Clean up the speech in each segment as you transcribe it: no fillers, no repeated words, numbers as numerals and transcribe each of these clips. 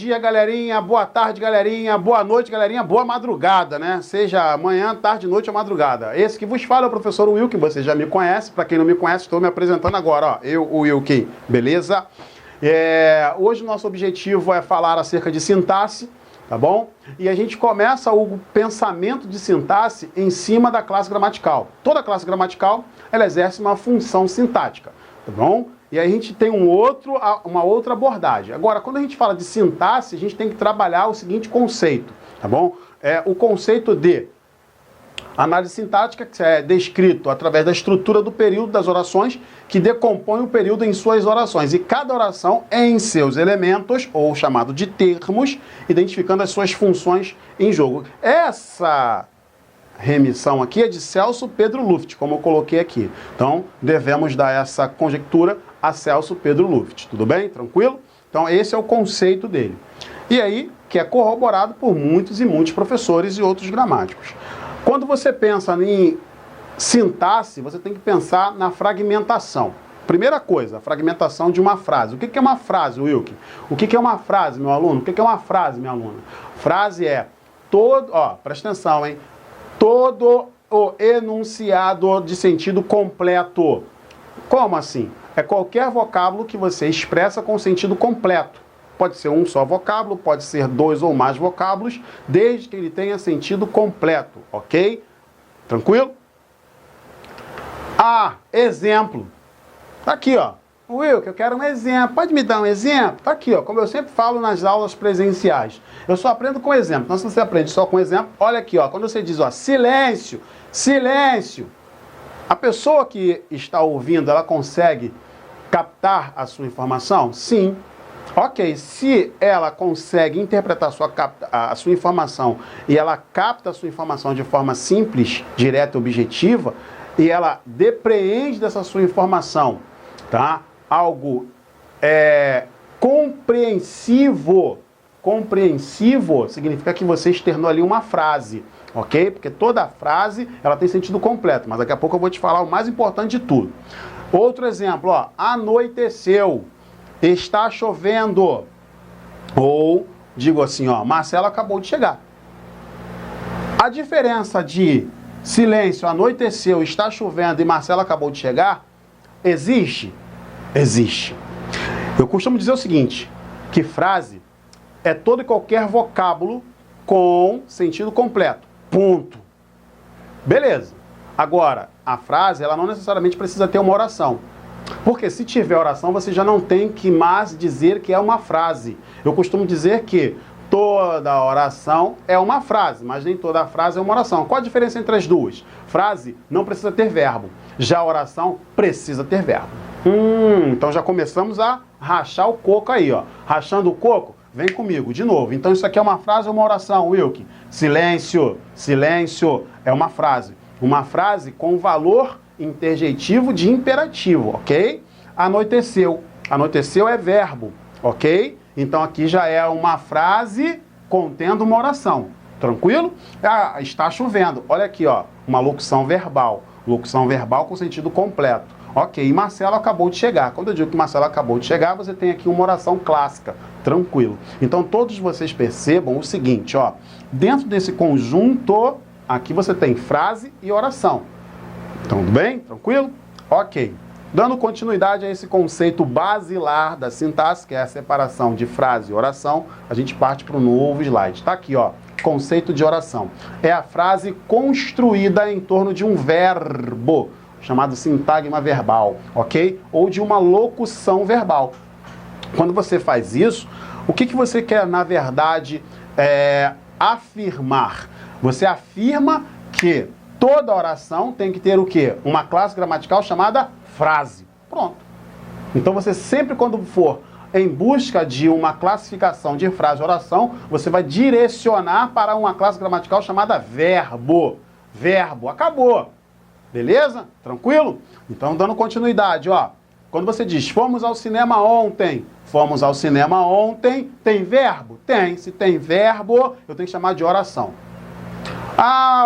dia, galerinha. Boa tarde, galerinha. Boa noite, galerinha. Boa madrugada, né? Seja manhã, tarde, noite ou madrugada. Esse que vos fala é o professor Wilkin. Você já me conhece. Para quem não me conhece, estou me apresentando agora, ó. Eu, o Wilkin. Beleza? Hoje o nosso objetivo é falar acerca de sintaxe, tá bom? E a gente começa o pensamento de sintaxe em cima da classe gramatical. Toda classe gramatical, ela exerce uma função sintática, tá bom? E aí a gente tem uma outra abordagem. Agora, quando a gente fala de sintaxe, a gente tem que trabalhar o seguinte conceito, tá bom? O conceito de análise sintática, que é descrito através da estrutura do período das orações, que decompõe o período em suas orações. E cada oração é em seus elementos, ou chamado de termos, identificando as suas funções em jogo. Essa remissão aqui é de Celso Pedro Luft, como eu coloquei aqui. Então, devemos dar essa conjectura a Celso Pedro Luft. Tudo bem? Tranquilo? Então, esse é o conceito dele. E aí, que é corroborado por muitos e muitos professores e outros gramáticos. Quando você pensa em sintaxe, você tem que pensar na fragmentação. Primeira coisa, a fragmentação de uma frase. O que é uma frase, Wilkin? O que é uma frase, meu aluno? O que é uma frase, minha aluna? Frase é todo... Ó, presta atenção, hein? Todo o enunciado de sentido completo. Como assim? É qualquer vocábulo que você expressa com sentido completo. Pode ser um só vocábulo, pode ser dois ou mais vocábulos, desde que ele tenha sentido completo, ok? Tranquilo? Exemplo. Tá aqui, ó. Will, que eu quero um exemplo. Pode me dar um exemplo? Tá aqui, ó. Como eu sempre falo nas aulas presenciais. Eu só aprendo com exemplo. Então, se você aprende só com exemplo, olha aqui, ó. Quando você diz, ó, silêncio, silêncio. A pessoa que está ouvindo, ela consegue captar a sua informação? Sim. Ok, se ela consegue interpretar a sua informação e ela capta a sua informação de forma simples, direta e objetiva, e ela depreende dessa sua informação, tá? Algo compreensivo. Compreensivo significa que você externou ali uma frase, ok? Porque toda frase, ela tem sentido completo, mas daqui a pouco eu vou te falar o mais importante de tudo. Outro exemplo, ó, anoiteceu, está chovendo, ou digo assim, ó, Marcelo acabou de chegar. A diferença de silêncio, anoiteceu, está chovendo e Marcelo acabou de chegar, existe? Existe. Eu costumo dizer o seguinte, que frase é todo e qualquer vocábulo com sentido completo. Ponto. Beleza. Agora, a frase, ela não necessariamente precisa ter uma oração. Porque se tiver oração, você já não tem que mais dizer que é uma frase. Eu costumo dizer que toda oração é uma frase, mas nem toda frase é uma oração. Qual a diferença entre as duas? Frase não precisa ter verbo, já a oração precisa ter verbo. Então já começamos a rachar o coco aí, ó. Rachando o coco, vem comigo, de novo. Então isso aqui é uma frase ou uma oração, Wilkin? Silêncio, silêncio é uma frase. Uma frase com valor interjetivo de imperativo, ok? Anoiteceu. Anoiteceu é verbo, ok? Então aqui já é uma frase contendo uma oração. Tranquilo? Está chovendo. Olha aqui, ó, uma locução verbal. Locução verbal com sentido completo. Ok, e Marcelo acabou de chegar. Quando eu digo que Marcelo acabou de chegar, você tem aqui uma oração clássica. Tranquilo. Então todos vocês percebam o seguinte, ó. Dentro desse conjunto, aqui você tem frase e oração. Tudo bem? Tranquilo? Ok. Dando continuidade a esse conceito basilar da sintaxe, que é a separação de frase e oração, a gente parte para o novo slide. Está aqui, ó. Conceito de oração. É a frase construída em torno de um verbo, chamado sintagma verbal, ok? Ou de uma locução verbal. Quando você faz isso, o que você quer, na verdade, afirmar? Você afirma que toda oração tem que ter o quê? Uma classe gramatical chamada frase. Pronto. Então você sempre, quando for em busca de uma classificação de frase e oração, você vai direcionar para uma classe gramatical chamada verbo. Verbo. Acabou. Beleza? Tranquilo? Então, dando continuidade, ó. Quando você diz, fomos ao cinema ontem. Fomos ao cinema ontem. Tem verbo? Tem. Se tem verbo, eu tenho que chamar de oração.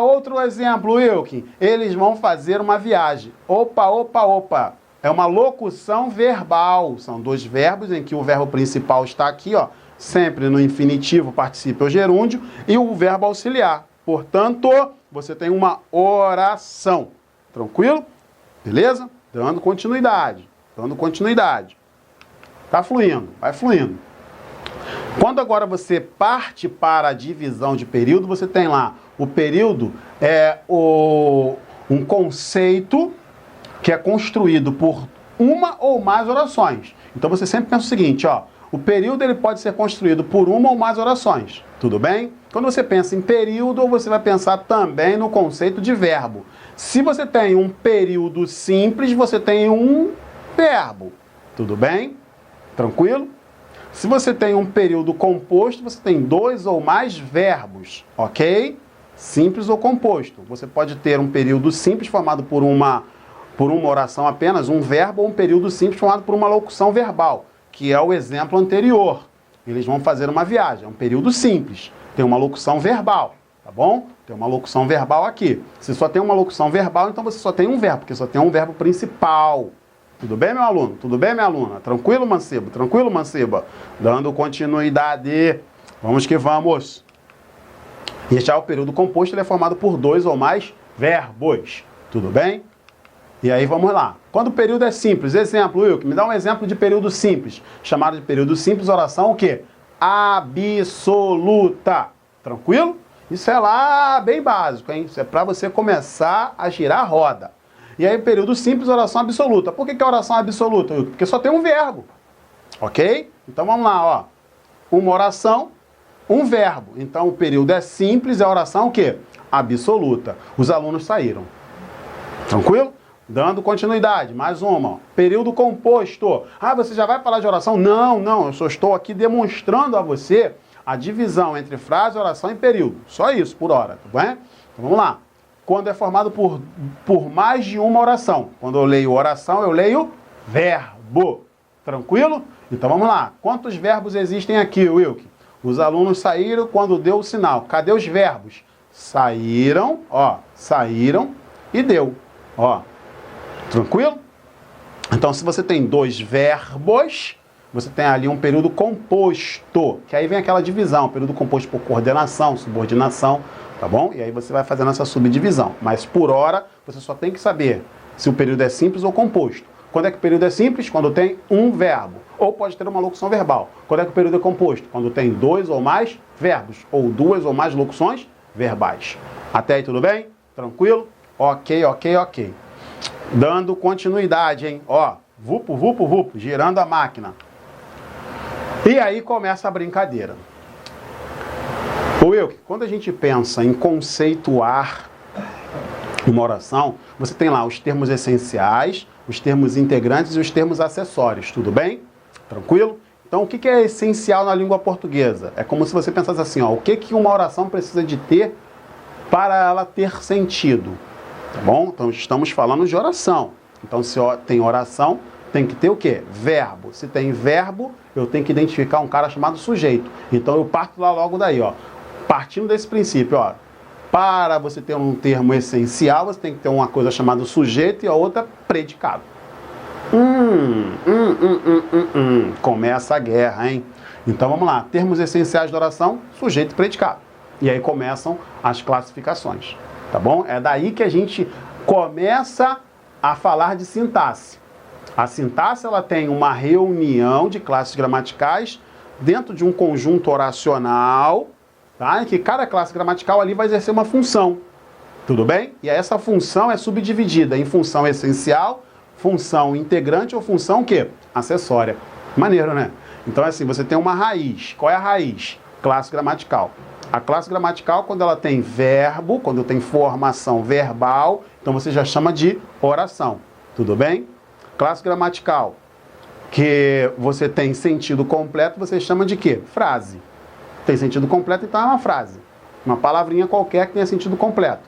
Outro exemplo, Wilkin. Eles vão fazer uma viagem. Opa, opa, opa. É uma locução verbal. São dois verbos em que o verbo principal está aqui, ó. sempre no infinitivo, particípio ou gerúndio, e o verbo auxiliar. Portanto, você tem uma oração. Tranquilo? Beleza? Dando continuidade. Dando continuidade. Tá fluindo, vai fluindo. Quando agora você parte para a divisão de período, você tem lá o período um conceito que é construído por uma ou mais orações. Então você sempre pensa o seguinte, ó, o período ele pode ser construído por uma ou mais orações, tudo bem? Quando você pensa em período, você vai pensar também no conceito de verbo. Se você tem um período simples, você tem um verbo, tudo bem? Tranquilo? Se você tem um período composto, você tem 2 ou mais verbos, ok? Simples ou composto. Você pode ter um período simples formado por uma oração apenas, um verbo, ou um período simples formado por uma locução verbal, que é o exemplo anterior. Eles vão fazer uma viagem, é um período simples, tem uma locução verbal, tá bom? Tem uma locução verbal aqui. Se só tem uma locução verbal, então você só tem um verbo, porque só tem um verbo principal. Tudo bem, meu aluno? Tudo bem, minha aluna? Tranquilo, mancebo? Tranquilo, manceba? Dando continuidade. Vamos que vamos. E já o período composto ele é formado por 2 ou mais verbos. Tudo bem? E aí vamos lá. Quando o período é simples, exemplo, Wilk, me dá um exemplo de período simples. Chamado de período simples, oração o quê? Absoluta. Tranquilo? Isso é lá bem básico, hein? Isso é para você começar a girar a roda. E aí, período simples, oração absoluta. Por que é oração absoluta, Wilk? Porque só tem um verbo. Ok? Então vamos lá, ó. Uma oração, um verbo. Então o período é simples, a oração o quê? Absoluta. Os alunos saíram. Tranquilo? Dando continuidade, mais uma. Ó. Período composto. Ah, você já vai falar de oração? Não, não. Eu só estou aqui demonstrando a você a divisão entre frase, oração e período. Só isso, por hora, tá bem? Então vamos lá. Quando é formado por mais de uma oração. Quando eu leio oração, eu leio verbo. Tranquilo? Então vamos lá. Quantos verbos existem aqui, Wilk? Os alunos saíram quando deu o sinal. Cadê os verbos? Saíram, ó. Saíram e deu. Ó. Tranquilo? Então, se você tem 2 verbos, você tem ali um período composto, que aí vem aquela divisão, período composto por coordenação, subordinação, tá bom? E aí você vai fazendo essa subdivisão. Mas, por hora, você só tem que saber se o período é simples ou composto. Quando é que o período é simples? Quando tem um verbo. Ou pode ter uma locução verbal. Quando é que o período é composto? Quando tem 2 ou mais verbos. Ou 2 ou mais locuções verbais. Até aí tudo bem? Tranquilo? Ok, ok, ok. Dando continuidade, hein? Ó, vupo, vupo, vupo, girando a máquina. E aí começa a brincadeira. Wilk, quando a gente pensa em conceituar uma oração, você tem lá os termos essenciais, os termos integrantes e os termos acessórios, tudo bem? Tranquilo? Então, o que é essencial na língua portuguesa? É como se você pensasse assim, ó, o que uma oração precisa de ter para ela ter sentido? Tá bom? Então, estamos falando de oração. Então, se tem oração, tem que ter o quê? Verbo. Se tem verbo, eu tenho que identificar um cara chamado sujeito. Então, eu parto lá logo daí, ó. Partindo desse princípio, ó. Para você ter um termo essencial, você tem que ter uma coisa chamada sujeito e a outra predicado. Começa a guerra, hein? Então, vamos lá. Termos essenciais da oração, sujeito e predicado. E aí começam as classificações. Tá bom? É daí que a gente começa a falar de sintaxe. A sintaxe ela tem uma reunião de classes gramaticais dentro de um conjunto oracional, tá? Em que cada classe gramatical ali vai exercer uma função. Tudo bem? E essa função é subdividida em função essencial, função integrante ou função o quê? Acessória. Maneiro, né? Então, assim, você tem uma raiz. Qual é a raiz? Classe gramatical. A classe gramatical, quando ela tem verbo, quando tem formação verbal, então você já chama de oração. Tudo bem? Classe gramatical, que você tem sentido completo, você chama de quê? Frase. Tem sentido completo, então é uma frase. Uma palavrinha qualquer que tenha sentido completo.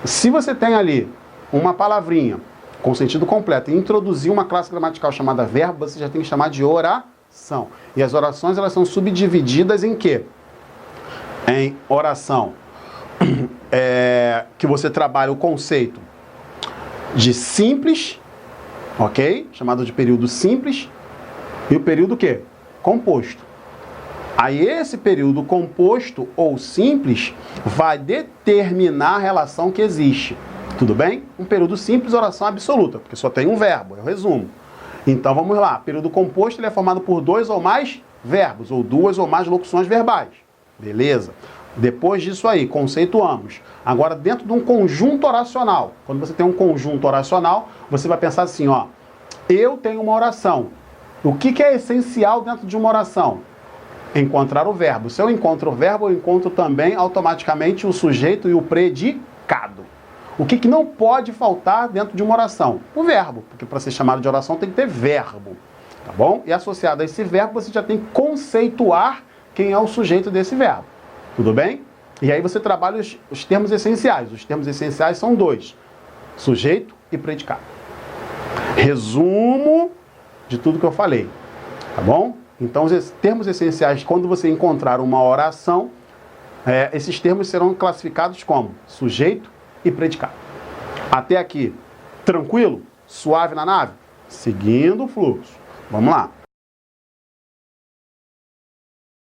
Se você tem ali uma palavrinha com sentido completo e introduzir uma classe gramatical chamada verbo, você já tem que chamar de oração. E as orações, elas são subdivididas em quê? Em oração, que você trabalha o conceito de simples, ok? Chamado de período simples. E o período o quê? Composto. Aí esse período composto ou simples vai determinar a relação que existe. Tudo bem? Um período simples, oração absoluta, porque só tem um verbo, é o resumo. Então vamos lá, período composto ele é formado por 2 ou mais verbos, ou 2 ou mais locuções verbais. Beleza? Depois disso aí, conceituamos. Agora, dentro de um conjunto oracional, quando você tem um conjunto oracional, você vai pensar assim, ó, eu tenho uma oração. O que é essencial dentro de uma oração? Encontrar o verbo. Se eu encontro o verbo, eu encontro também automaticamente o sujeito e o predicado. O que não pode faltar dentro de uma oração? O verbo, porque para ser chamado de oração tem que ter verbo, tá bom? E associado a esse verbo, você já tem que conceituar quem é o sujeito desse verbo, tudo bem? E aí você trabalha os termos essenciais. Os termos essenciais são 2, sujeito e predicado. Resumo de tudo que eu falei, tá bom? Então, os termos essenciais, quando você encontrar uma oração, esses termos serão classificados como sujeito e predicado. Até aqui, tranquilo? Suave na nave? Seguindo o fluxo. Vamos lá.